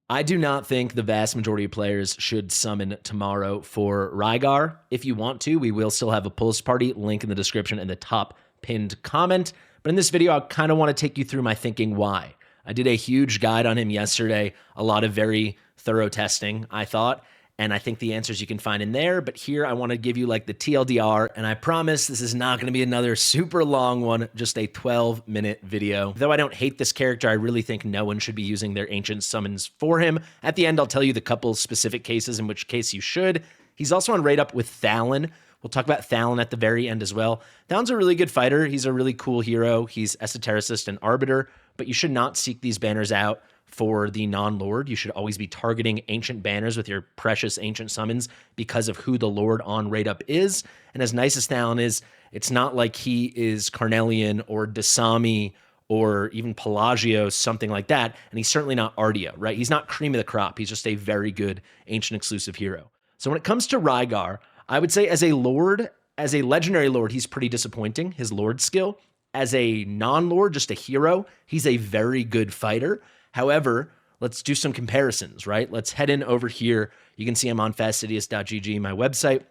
I do not think the vast majority of players should summon tomorrow for Rygar. If you want to, we will still have a pulse party, link in the description and the top pinned comment. But in this video, I kind of want to take you through my thinking why. I did a huge guide on him yesterday, a lot of very thorough testing, I thought, and I think the answers you can find in there. But here I want to give you like the TLDR, and I promise this is not going to be another super long one, just a 12-minute video. Though I don't hate this character, I really think no one should be using their ancient summons for him. At the end, I'll tell you the couple specific cases in which case you should. He's also on rate up with Thallen. We'll talk about Thallen at the very end as well. Thallen's a really good fighter. He's a really cool hero. He's Esotericist and Arbiter, but you should not seek these banners out for the non-lord. You should always be targeting ancient banners with your precious ancient summons because of who the lord on rate up is. And as nice as Thallen is, it's not like he is Carnelian or Dasami or even Pelagio, something like that. And he's certainly not Ardia, right? He's not cream of the crop. He's just a very good ancient exclusive hero. So when it comes to Rygar, I would say as a lord, as a legendary lord, he's pretty disappointing, his lord skill. As a non-lord, just a hero, he's a very good fighter. However, let's do some comparisons, right? Let's head in over here. You can see I'm on fastidious.gg, my website,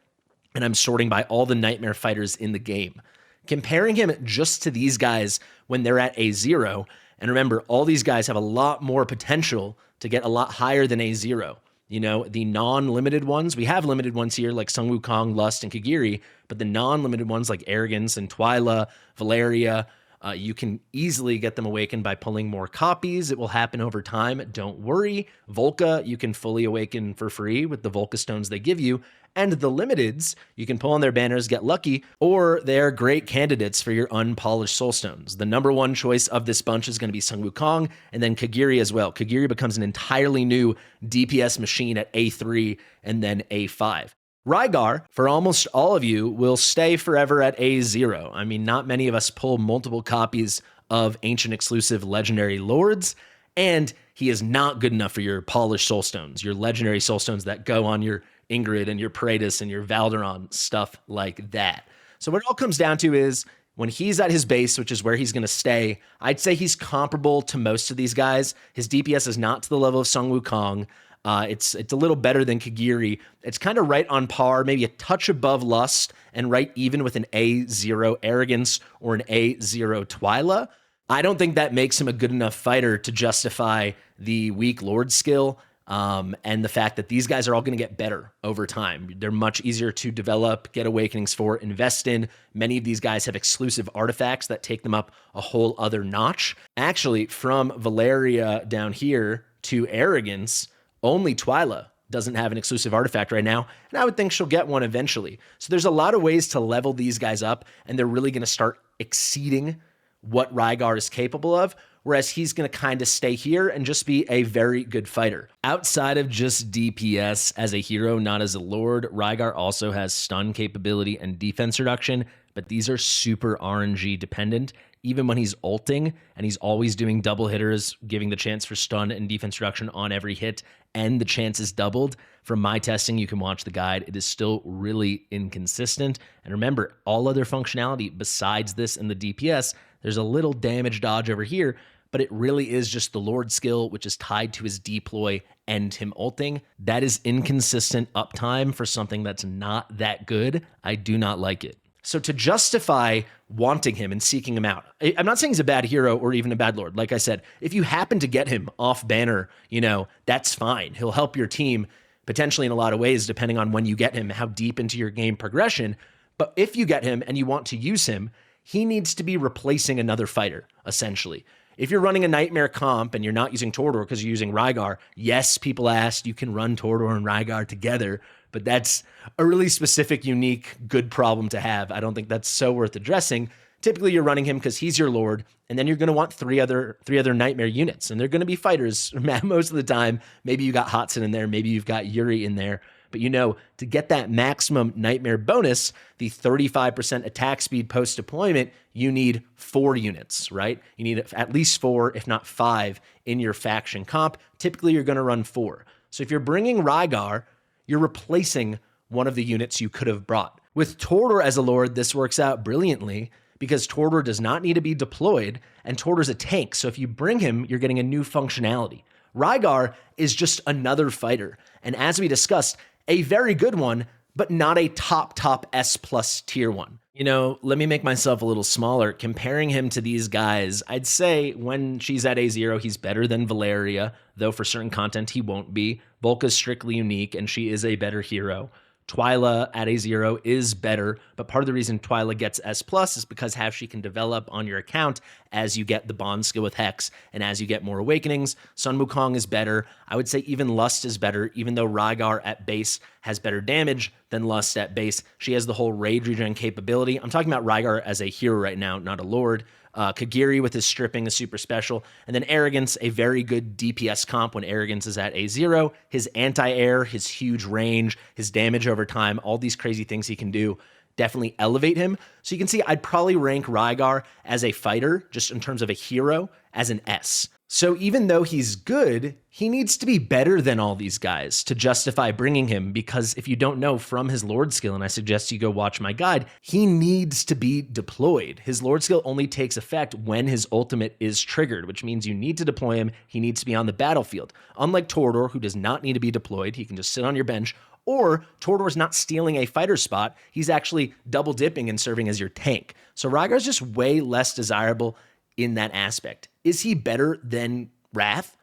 and I'm sorting by all the nightmare fighters in the game. Comparing him just to these guys when they're at A0, and remember, all these guys have a lot more potential to get a lot higher than A0. You know, the non-limited ones, we have limited ones here like Sun Wukong, Lust, and Kagiri, but the non-limited ones like Arrogance and Twyla, Valeria, you can easily get them awakened by pulling more copies. It will happen over time. Don't worry. Volca, you can fully awaken for free with the Volca stones they give you. And the limiteds, you can pull on their banners, get lucky, or they're great candidates for your unpolished soul stones. The number one choice of this bunch is going to be Sun Wukong, and then Kagiri as well. Kagiri becomes an entirely new DPS machine at A3 and then A5. Rygar, for almost all of you, will stay forever at A0. I mean, not many of us pull multiple copies of ancient exclusive legendary lords, and he is not good enough for your polished soul stones, your legendary soul stones that go on your Ingrid and your Praetus and your Valderon, stuff like that. So what it all comes down to is when he's at his base, which is where he's going to stay, I'd say he's comparable to most of these guys. His DPS is not to the level of Sun Wukong. It's a little better than Kagiri. It's kind of right on par, maybe a touch above Lust, and right even with an A0 Arrogance or an A0 Twyla. I don't think that makes him a good enough fighter to justify the weak Lord skill and the fact that these guys are all going to get better over time. They're much easier to develop, get awakenings for, invest in. Many of these guys have exclusive artifacts that take them up a whole other notch. Actually, from Valeria down here to Arrogance, only Twyla doesn't have an exclusive artifact right now, and I would think she'll get one eventually. So there's a lot of ways to level these guys up, and they're really going to start exceeding what Rygar is capable of, whereas he's going to kind of stay here and just be a very good fighter. Outside of just DPS as a hero, not as a lord, Rygar also has stun capability and defense reduction, but these are super RNG dependent. Even when he's ulting and he's always doing double hitters, giving the chance for stun and defense reduction on every hit, and the chance is doubled. From my testing, you can watch the guide. It is still really inconsistent. And remember, all other functionality besides this and the DPS, there's a little damage dodge over here, but it really is just the Lord skill, which is tied to his deploy and him ulting. That is inconsistent uptime for something that's not that good. I do not like it. So to justify wanting him and seeking him out, I'm not saying he's a bad hero or even a bad lord. Like I said, if you happen to get him off banner, you know, that's fine. He'll help your team potentially in a lot of ways, depending on when you get him, how deep into your game progression. But if you get him and you want to use him, he needs to be replacing another fighter, essentially. If you're running a nightmare comp and you're not using Tordor because you're using Rygar, yes, people asked, you can run Tordor and Rygar together, but that's a really specific, unique, good problem to have. I don't think that's so worth addressing. Typically, you're running him because he's your lord, and then you're going to want three other nightmare units, and they're going to be fighters most of the time. Maybe you got Hotson in there, maybe you've got Yuri in there, but you know, to get that maximum nightmare bonus, the 35% attack speed post-deployment, you need 4 units, right? You need at least 4, if not 5, in your faction comp. Typically, you're going to run 4. So if you're bringing Rygar, you're replacing one of the units you could have brought. With Tordor as a lord, this works out brilliantly because Tordor does not need to be deployed, and Tordor's a tank, so if you bring him, you're getting a new functionality. Rygar is just another fighter. And as we discussed, a very good one, but not a top S plus tier one. You know, let me make myself a little smaller. Comparing him to these guys, I'd say when she's at A0, he's better than Valeria, though for certain content he won't be. Volka's strictly unique, and she is a better hero. Twyla at A0 is better, but part of the reason Twyla gets S plus is because how she can develop on your account as you get the bond skill with Hex and as you get more awakenings. Sun Wukong is better. I would say even Lust is better, even though Rygar at base has better damage than Lust at base. She has the whole rage regen capability. I'm talking about Rygar as a hero right now, not a lord. Kagiri with his stripping is super special. And then Arrogance, a very good DPS comp when Arrogance is at A0. His anti-air, his huge range, his damage over time, all these crazy things he can do definitely elevate him. So you can see I'd probably rank Rygar as a fighter, just in terms of a hero, as an S. So even though he's good, he needs to be better than all these guys to justify bringing him, because if you don't know from his Lord skill, and I suggest you go watch my guide, he needs to be deployed. His Lord skill only takes effect when his ultimate is triggered, which means you need to deploy him. He needs to be on the battlefield. Unlike Torador, who does not need to be deployed, he can just sit on your bench, or Torador's not stealing a fighter spot, he's actually double dipping and serving as your tank. So Rygar's just way less desirable in that aspect. Is he better than Wrath?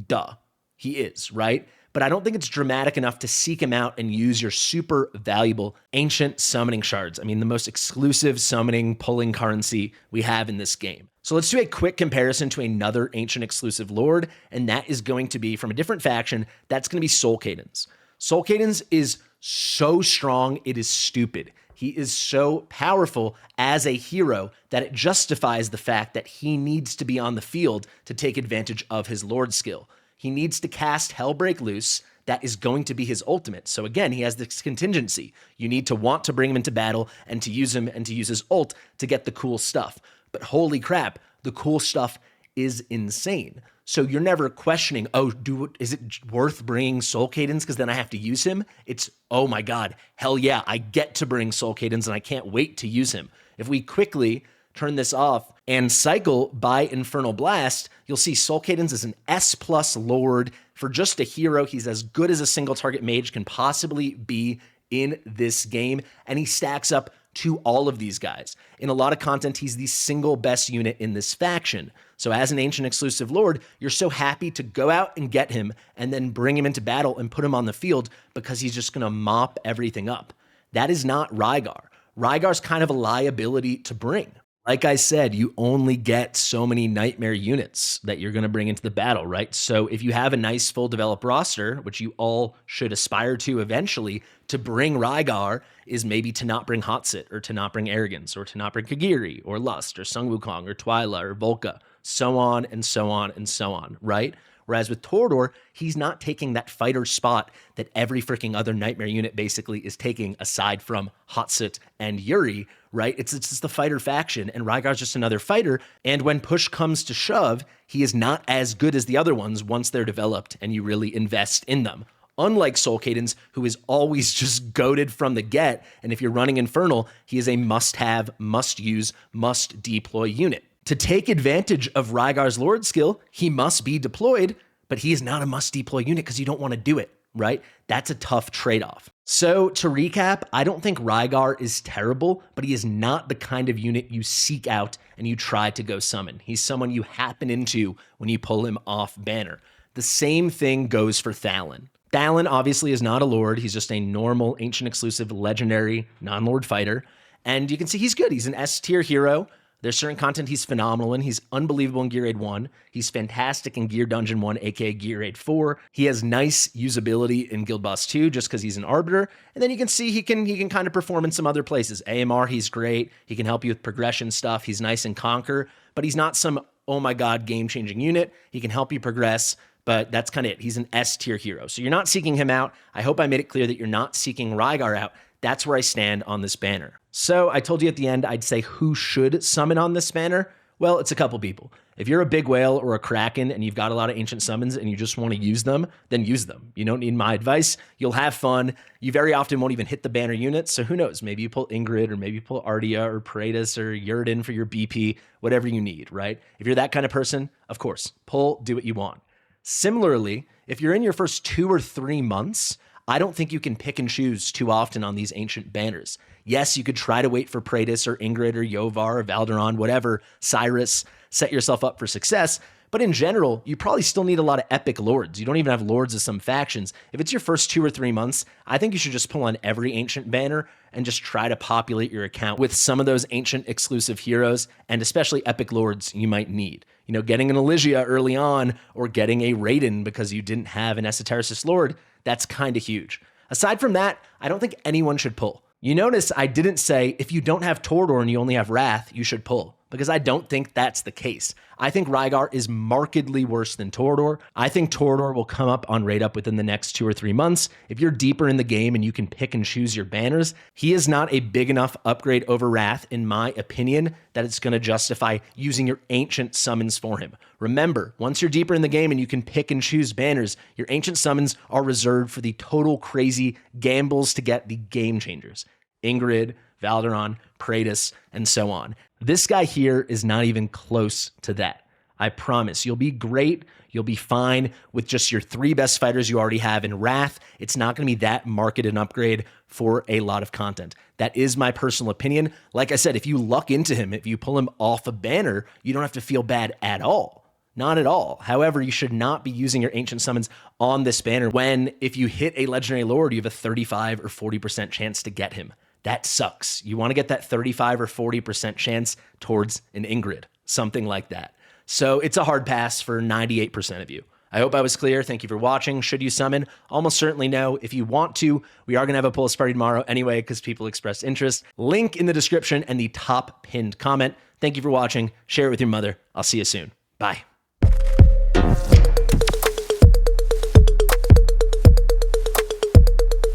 Duh, he is, right? But I don't think it's dramatic enough to seek him out and use your super valuable ancient summoning shards. I mean, the most exclusive summoning pulling currency we have in this game. So let's do a quick comparison to another ancient exclusive lord, and that is going to be from a different faction. That's going to be Soul Cadence. Soul Cadence is so strong, it is stupid. He is so powerful as a hero that it justifies the fact that he needs to be on the field to take advantage of his Lord skill. He needs to cast Hellbreak Loose. That is going to be his ultimate. So again, he has this contingency. You need to want to bring him into battle and to use him and to use his ult to get the cool stuff. But holy crap, the cool stuff is insane. So you're never questioning, oh, is it worth bringing Soul Cadence because then I have to use him? It's, oh my God, hell yeah, I get to bring Soul Cadence and I can't wait to use him. If we quickly turn this off and cycle by Infernal Blast, you'll see Soul Cadence is an S plus lord. For just a hero, he's as good as a single target mage can possibly be in this game, and he stacks up to all of these guys. In a lot of content, he's the single best unit in this faction. So as an ancient exclusive lord, you're so happy to go out and get him and then bring him into battle and put him on the field because he's just going to mop everything up. That is not Rygar. Rygar's kind of a liability to bring. Like I said, you only get so many nightmare units that you're going to bring into the battle, right? So if you have a nice full developed roster, which you all should aspire to eventually, to bring Rygar is maybe to not bring Hotsit, or to not bring Arrogance, or to not bring Kagiri, or Lust, or Sun Wukong, or Twyla, or Volka, so on and so on and so on, right? Whereas with Torador, he's not taking that fighter spot that every freaking other nightmare unit basically is taking aside from Hotsit and Yuri, right? It's just the fighter faction, and Rygar's just another fighter. And when push comes to shove, he is not as good as the other ones once they're developed and you really invest in them. Unlike Soul Cadence, who is always just goated from the get, and if you're running Infernal, he is a must-have, must-use, must-deploy unit. To take advantage of Rygar's Lord skill, he must be deployed, but he is not a must-deploy unit because you don't want to do it, right? That's a tough trade-off. So to recap, I don't think Rygar is terrible, but he is not the kind of unit you seek out and you try to go summon. He's someone you happen into when you pull him off banner. The same thing goes for Thallen. Thallen obviously is not a lord. He's just a normal, ancient exclusive, legendary, non-lord fighter. And you can see he's good. He's an S-tier hero. There's certain content he's phenomenal in. He's unbelievable in Gear Aid 1. He's fantastic in Gear Dungeon 1, aka Gear Aid 4. He has nice usability in Guild Boss 2 just because he's an Arbiter. And then you can see he can kind of perform in some other places. AMR, he's great. He can help you with progression stuff. He's nice in Conquer, but he's not some, oh my God, game-changing unit. He can help you progress, but that's kind of it. He's an S-tier hero. So you're not seeking him out. I hope I made it clear that you're not seeking Rygar out. That's where I stand on this banner. So I told you at the end, I'd say who should summon on this banner? Well, it's a couple people. If you're a big whale or a kraken and you've got a lot of ancient summons and you just want to use them, then use them. You don't need my advice. You'll have fun. You very often won't even hit the banner units. So who knows? Maybe you pull Ingrid, or maybe you pull Ardia or Paredes or Yurden for your BP, whatever you need, right? If you're that kind of person, of course, pull, do what you want. Similarly, if you're in your first 2 or 3 months, I don't think you can pick and choose too often on these ancient banners. Yes, you could try to wait for Praetus or Ingrid or Yovar or Valderon, whatever, Cyrus, set yourself up for success. But in general, you probably still need a lot of epic lords. You don't even have lords of some factions. If it's your first 2 or 3 months, I think you should just pull on every ancient banner and just try to populate your account with some of those ancient exclusive heroes and especially epic lords you might need. You know, getting an Elysia early on or getting a Raiden because you didn't have an Esotericist lord, that's kind of huge. Aside from that, I don't think anyone should pull. You notice I didn't say if you don't have Torador and you only have Wrath, you should pull, because I don't think that's the case. I think Rygar is markedly worse than Torador. I think Torador will come up on rate up within the next 2 or 3 months. If you're deeper in the game and you can pick and choose your banners, he is not a big enough upgrade over Wrath, in my opinion, that it's going to justify using your ancient summons for him. Remember, once you're deeper in the game and you can pick and choose banners, your ancient summons are reserved for the total crazy gambles to get the game changers. Ingrid, Valderon, Praetus, and so on. This guy here is not even close to that. I promise. You'll be great. You'll be fine with just your 3 best fighters you already have in Wrath. It's not going to be that market an upgrade for a lot of content. That is my personal opinion. Like I said, if you luck into him, if you pull him off a banner, you don't have to feel bad at all. Not at all. However, you should not be using your ancient summons on this banner when, if you hit a legendary lord, you have a 35 or 40% chance to get him. That sucks. You want to get that 35 or 40% chance towards an Ingrid, something like that. So it's a hard pass for 98% of you. I hope I was clear. Thank you for watching. Should you summon? Almost certainly no. If you want to, we are going to have a pulse party tomorrow anyway because people expressed interest. Link in the description and the top pinned comment. Thank you for watching. Share it with your mother. I'll see you soon. Bye.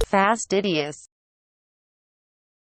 Fastidious.